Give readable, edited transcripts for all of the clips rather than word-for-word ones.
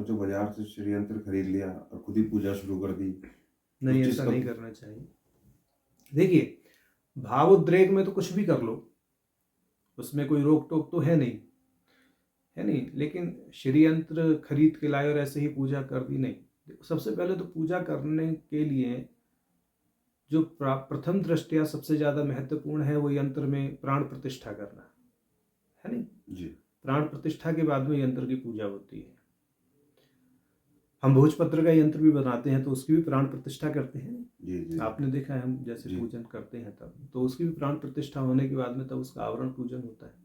सोचो बाजार से श्री यंत्र खरीद लिया और खुद ही पूजा शुरू कर दी। नहीं, उस चीज ऐसा का नहीं करना चाहिए। देखिए, भाव उद्रेक में तो कुछ भी कर लो, उसमें कोई रोक टोक तो है नहीं, है नहीं। लेकिन श्री यंत्र खरीद के लाए और ऐसे ही पूजा कर दी, नहीं। देखो, सबसे पहले तो पूजा करने के लिए जो प्रथम दृष्टया सबसे ज्यादा महत्वपूर्ण है वो यंत्र में प्राण प्रतिष्ठा करना है, नहीं। जी प्राण प्रतिष्ठा के बाद में यंत्र की पूजा होती है। हम भोजपत्र का यंत्र भी बनाते हैं तो उसकी भी प्राण प्रतिष्ठा करते हैं। जी जी आपने देखा है, हम जैसे जी पूजन करते हैं तब तो उसकी भी प्राण प्रतिष्ठा होने के बाद में तब उसका आवरण पूजन होता है।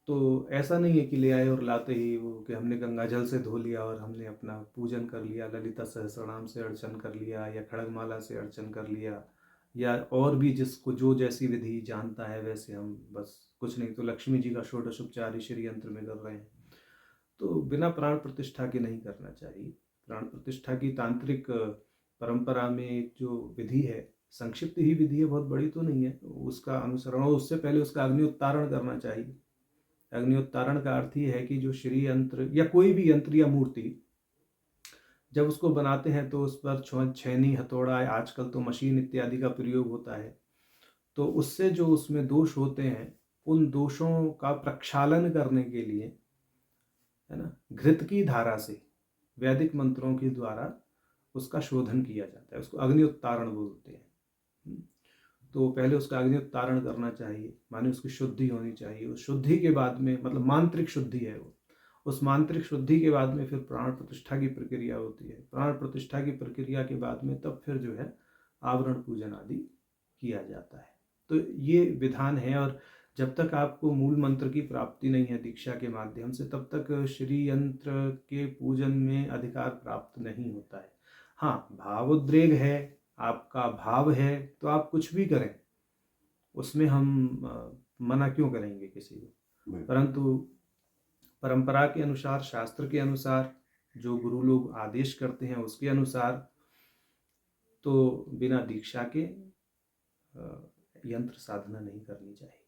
तो ऐसा नहीं है कि ले आए और लाते ही वो कि हमने गंगा जल से धो लिया और हमने अपना पूजन कर लिया, ललिता सहस्रनाम से अर्चन कर लिया या खड़गमाला से अर्चन कर लिया, या और भी जिसको जो जैसी विधि जानता है वैसे हम बस कुछ नहीं तो लक्ष्मी जी का षोडशोपचार ही श्री यंत्र में कर रहे हैं। तो बिना प्राण प्रतिष्ठा के नहीं करना चाहिए। प्राण प्रतिष्ठा की तांत्रिक परंपरा में एक जो विधि है, संक्षिप्त ही विधि है, बहुत बड़ी तो नहीं है, उसका अनुसरण और उससे पहले उसका अग्निउत्तारण करना चाहिए। अग्निउत्तारण का अर्थ ही है कि जो श्री यंत्र या कोई भी यंत्र या मूर्ति जब उसको बनाते हैं तो उस पर छेनी हथौड़ा, आजकल तो मशीन इत्यादि का प्रयोग होता है, तो उससे जो उसमें दोष होते हैं उन दोषों का प्रक्षालन करने के लिए, है ना, घृत की धारा से वैदिक मंत्रों के द्वारा उसका शोधन किया जाता है। उसको अग्नि उत्तारण बोलते हैं। तो पहले उसका अग्नि उत्तारण करना चाहिए, माने उसकी शुद्धि होनी चाहिए। उस शुद्धि के बाद में, मतलब मांत्रिक शुद्धि है वो, उस मांत्रिक शुद्धि के बाद में फिर प्राण प्रतिष्ठा की प्रक्रिया होती है। प्राण प्रतिष्ठा की प्रक्रिया के बाद में तब फिर जो है आवरण पूजन आदि किया जाता है। तो ये विधान है, और जब तक आपको मूल मंत्र की प्राप्ति नहीं है दीक्षा के माध्यम से तब तक श्री यंत्र के पूजन में अधिकार प्राप्त नहीं होता है। हाँ, भावोद्रेक है, आपका भाव है तो आप कुछ भी करें, उसमें हम मना क्यों करेंगे किसी को। परंतु परंपरा के अनुसार, शास्त्र के अनुसार, जो गुरु लोग आदेश करते हैं उसके अनुसार तो बिना दीक्षा के यंत्र साधना नहीं करनी चाहिए।